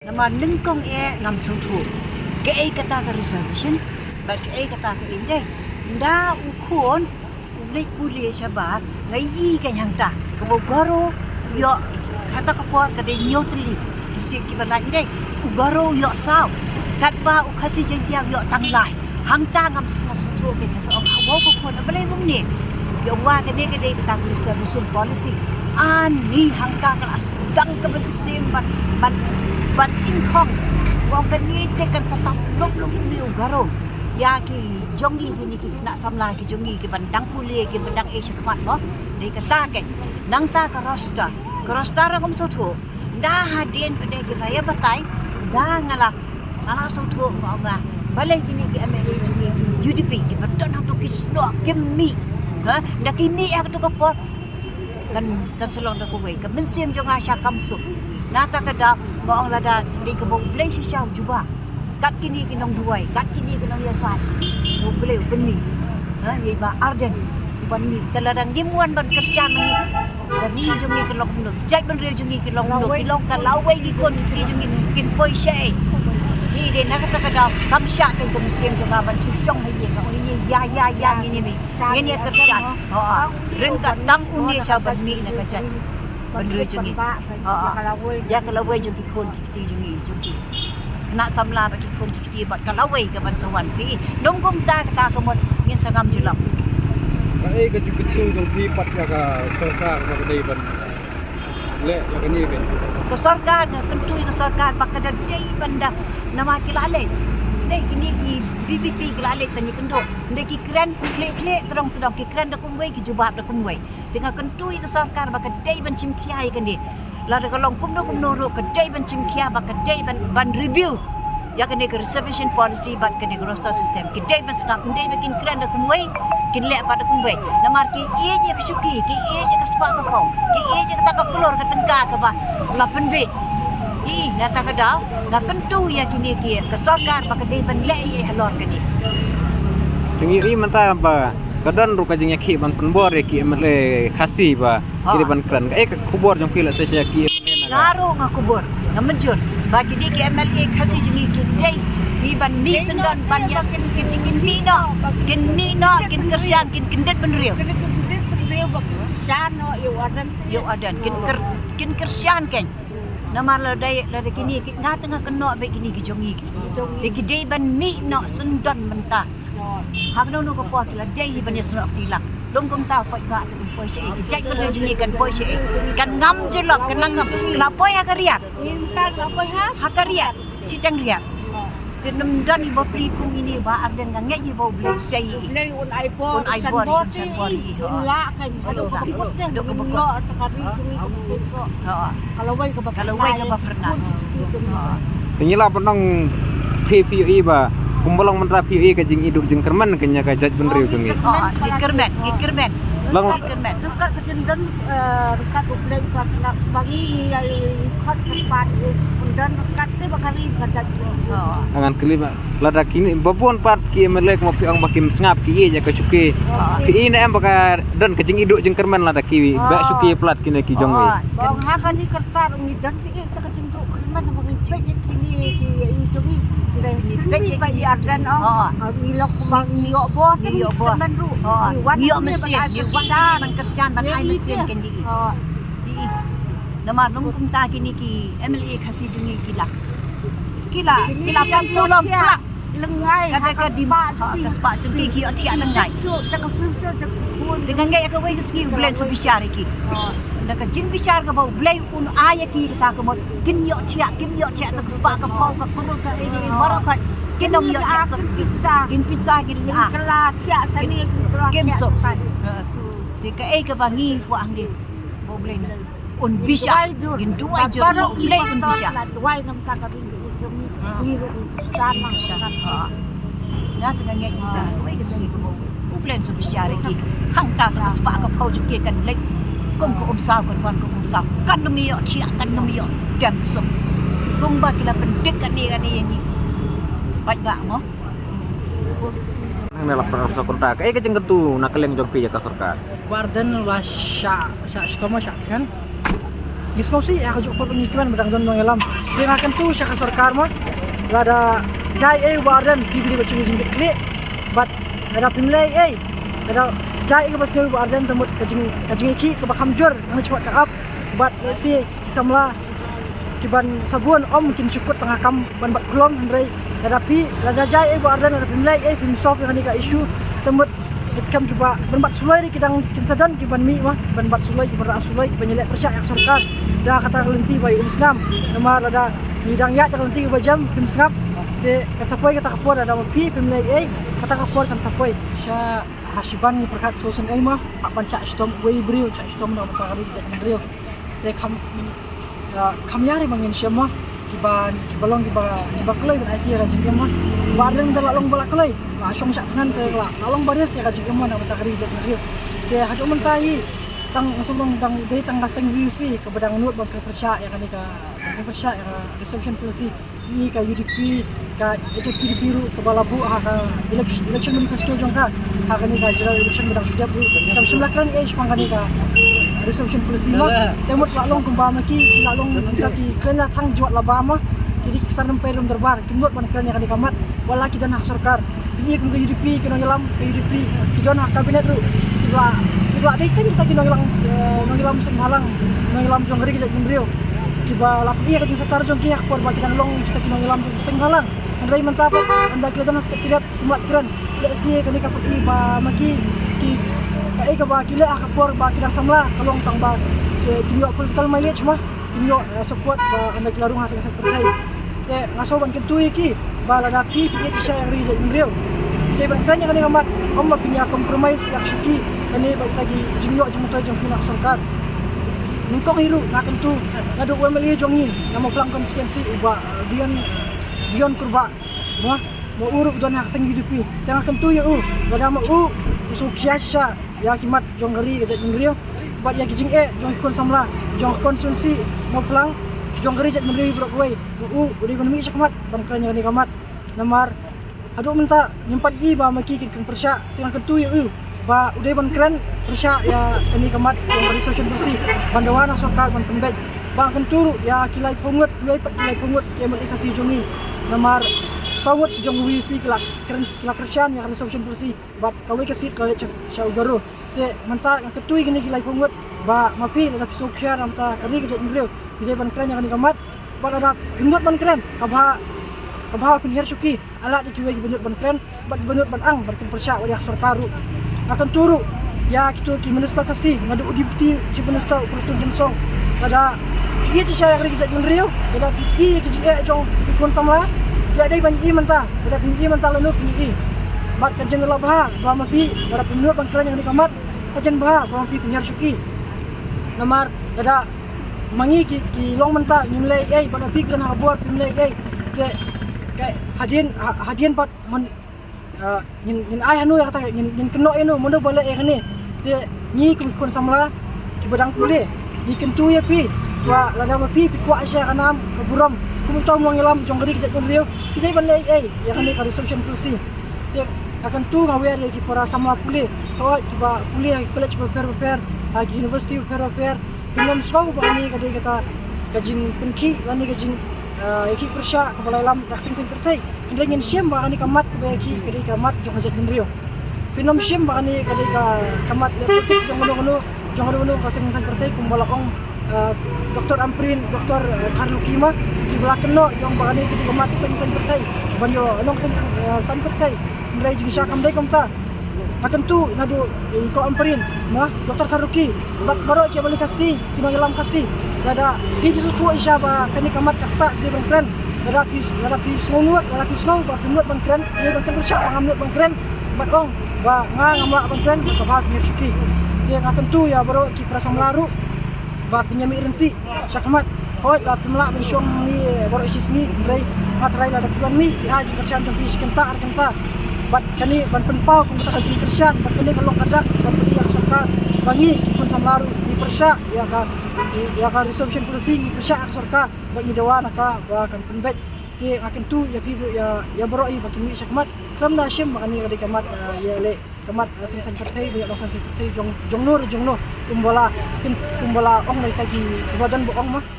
nama lengkong ngam sutu ke kata ke reservation bat ke kata ke inde nda ukun ulai kuliah sabat ngai kan yang ta kebogaro yo kata kapor ke de nyotli kisi ki balai inde ugaro yo sao kat ba ukasi jentiang yo tanglai hang ta ngam sutu ke sa awo ko kon balai bung ni yo wa ke de kata ke reservation policy ani hang ta kelas sedang kebersim ban ingkong wong kani tekan satap lop ni ugaro ya ki jongi ni ki nak samla ki jongi ki bandang kuliah ki bandang Asia kemat mo ni kata ke nang ta ka rosta rangom sotu dah hadien pada ki raya batai dah ngala sotu nga balai kini ki MLA jongi UDP ki badon hang to ki slo ki mi ha ndak ki mi ak to kapot kan selong dak kuwe ka mensim jong Asia kamsu nata kada maong lada di kebong blay si siya juba kat kini kinong duway kat kini kinong yasan no blay benni ha ye ba arden benni taladang gimuan ban Kristian ni kani jongi kelong no jai ban real jongi kelong no kilong ka laway gi kon ki jongi kin poi she ni de nakata kada kam sya kan komisiem jong ban susong haye ka ini ya ni mi ngeni Kristian ha ring ka tam uni sa ban mi na ka jai Bandar jongi, ya kalau jongi kon kiti jongi, nak samla bagi kon kiti bat kalau ke bansawan pi, dongkom ta kata kemot ngin sangam julap. Kai ke jukitu jongi pat ya ka sarkar ka dei ban. Le ya kani ben. Ke sarkar tentu ke sarkar bakada dei banda nama kilale. Dei kini ki BBP kilale tani kendo. Dei ki keren klik terong ki keren dak kumwei ki jubab dak kumwei. Tengah kentui ke sarkar baka dai ban cimkiai kan di la da kalong kumno ro ke dai ban cimkia baka dai ban review ya kan ke reservation policy bat kan ke roster system ke dai ban sangap dai bikin keren dak kumwei kin le pada kumwei namar ki ie je ke suki ki ie je ke spa ka pau ki ie je tak keluar ke tengka ke ba la penbe i nata ka dau la kentu ya kini ki ke sarkar baka dai ban le ye halor kan ni Jongi ri manta ba kadang ruka jengnya ki ban penbor ki emle khasi ba kiri ban kran ka kubor jong ki la se ki laro nga kubor nga menjur bagi di ki MLA khasi jengi ki dei bi ban ni sendan ban ya kin ni no kin kersian kin kendet benriu Sano yo adan kin kersian ken nama ladai kini ki nga tengah keno be kini ki jongi ki dei ban ni no sendan mentah hak no ko po kila dei ban ya senok tilang dongkom ta poi ba tu poi se jai ban jengi kan poi se kan ngam jelok kan ngam la poi ha kariat minta apa has hakariat cicang riat kenam dan ibu beli kum ini ba arden kan ngai ibu beli sei Nay un iPhone san body la kan kalau kaput deh do kebeko takari cumi seso kalau wai ke pernah Penyila penong PPUI ba kumbolong mentra PPUI ka jing iduk jing kerman kenya ka jaj benriu jongi gitkermen Lang dekat kecenderung dekat ubleng nak bagi ni khot kepat dan dekat tu bakari kerja angan kelima lada kini babon pat ki melek mo piang bakim sngap ki ye ka suki ki ina em baka dan ka jing iduk jing kerman lada ki ba suki plat kini ki jongi bang ha kan ni kertar ngidan ti ka kecenderung kerman bang cepet kini ki jongi sini pa di ardan milok bang niok bo kerman ru niok mesin ban kersian ban ai mesin kan ji nama nungkum ta kini ki MLA khasi jengi kila kan pulang plak lengai kata di spa jengi ki otia lengai so tak fuser tak dengan gaya ka wei ski blend so bicara ki ndak jing bicara ka bau blend un aya ki ta ka mo kin yo tia tak spa ka pau ka kurul ka ini baraka kin dom yo tia kin pisah kin kala tia sani kin so di ka ka bangi ko ang di bau blend un bisa gin duai jo blend un bisa duai nam ka ka bingi jumi ngiru sama na tengah ngai kita wei ka ski ko blend so bicara ki hang ta ka spa ka pau jo ki kan lek kom ko sao kan kan no mi yo tia kan no mi yo jam so kung ba kila pendik kan ni ni pat ba mo nang melak perasa kontak ka jeng ketu nakeleng jog pi ya ka sarkar Warden lah sya stoma sya kan Giskosi ya kajuk pengikiman bedang don mengelam. Dia akan tu syaka sarkar mah. Lada jai wardan bibili bacung jinggit klik. But ada pimlai ada jai ke pasnya wardan temut kajing iki ke bakam jur nang cepat ke up. But let's see samla kiban sabun mungkin cukup tengah kam ban bat kulom hendrai tetapi lada jai wardan ada pimlai pim soft yang ni ka isu temut Iskam kiba banbat sulai ni kidang kinsadan kiban mi mah banbat sulai kiban ra sulai kiban nyelek persyak yang sarkar dah kata lenti bai Islam nama ada bidang ya tak lenti kiba jam pim sngap te kan sapoi kata kapor ada pi pim lai kata kapor kan sapoi sya hasiban ni perkat sosen mah pak panca stom wei brio cha stom na mata kali jat brio te kam yari mangin syama kibalong kiba kelai ban IT ra jing mah bareng terlalong balak kelai la syong syak tangan te la lalong baris ya kajing mah na mata kali jat brio te haju mentai tang sebelum tang dei tang gaseng VP ke bedang nut bang persya ya kan ka persya ya reception policy ni ka UDP ka HSPD biru ke balabu ka election manifesto jong ka ni ka general election bedang sudah bu kam semlakran pangani ka reception policy mah temut lalong kumbama ki lalong ki kena thang juat labama jadi kisaran perum derbar kimut ban kena kan kamat wala ki dan hak sarkar ini kum ke UDP kena ngelam ke UDP ki don hak kabinet ru kiba daitan kita kena ngelam semalang ngelam jong ngeri kita gendrio kiba lap iya ka secara jong ki hak por ba kita long kita kena ngelam semalang andai mantapat anda kita dan seketirat kumat lek si kena ka peti ba maki ki kai ka ba kila ka por ba kita samla kalong tang ba kinyo political mileage mah kinyo support ba anda kelarung hasang sekretari te ngasoban kentu iki ba la pi pi siya yang riza gendrio dia berkanya kan ngamat amma punya compromise yak syuki kani bagi tagi jingyo jumuto jong pinak sarkar ningkong hiru nakan tu ngadu MLA jongi namo pelang konstituensi uba bion kurba mo uruk don hak seng hidupi tengah kentu ya gada mo usu kiasha ya kimat jong gari gajat ngriyo bat ya kijing jong kon samla jong konsumsi mo pelang jong gari jat ngriyo brok wei udi ban mi sakmat ban kranya ni kamat namar aduh minta nyempat ba maki kin persya tengah kentu ya ba udah ban keren persya ya ini kamat yang resource bersih bandawana sarkar ban pembet ba kan turu ya kilai pungut kemal ikasi jongi namar sawut jong WP kila kersian yang resource bersih bat kawai kesit kala syau garu te menta kan ketui gini kilai pungut ba mapi ada pisokya namta kali kejat beliau bisa ban keren yang ini kamat ba ada pungut ban keren kabha pinher syuki ala di kiwai benut ban keren bat benut ban ang ban persya wali sarkaru akan turu ya kita ki minister kasih ngadu deputy chief minister Preston Johnson ada ia ti saya kerja dengan Rio ada pi ki jong ikon samla ya dai ban menta ada pi menta lenu pi bat kan jeng labah ba ma pi ada penut ban keren yang dikamat kajen bah ba pi pinyer syuki namar ada mangi ki long menta nyulai ban pi kan habor pinlai ke hadian pat nin ai hanu kata nin keno eno mono bala ni te ni kun samla ki badang pule ni kentu ya pi wa lada ma pi kwa asya kanam kaburam kum taw mo ngelam jong gari kejat rio kita ban ya kan ka reception policy te akan tu ngawe ki para samla pule wa ki ba pule ki college prepare ki university prepare pinam skau ba ni kata kajing penki lani kajing eki persya kepala lam daksing sekretari indengin syem ba ni kamat ke eki kamat jong hajat rio pinom syem ba ni kamat politik jong ngono kasing sekretari kumbala ong Dr. Amprin Dr. Karlukima di belakeno jong ba ni kamat sing sekretari banyo anong sing sekretari ndai jing sya kam dai kamta akan tu nadu ko Amprin mah Dr. Karuki baro ki balik kasih kinangelam kasih ada hidup tua isaba kani kamat kakta di bangkren ada pis ngunut ada pis ngau ba pinut bangkren di bangkren persya ngamut bangkren bat ong ba ngamla bangkren ka ba mir syuki dia akan tu ya baro ki prasam laru ba penyami renti sakamat hoi da pemla ben syong ni baro isi ni ndai matrai ada pian mi ya ji kersian jong pis kenta bat kani ban penpau kum ta ji kersian bat kani kalong kadak ban beli yang sarkar bangi ki pun samlaru di persya ya ka reception policy ni persya sarkar bagi dewan ka ba kan penbet ti akan tu ya pi ya baro i bakin mi sakmat kam na syem makani ka kamat ya le kamat sing pertai banyak dosa pertai jong nur tumbola ong nai tagi badan boong mah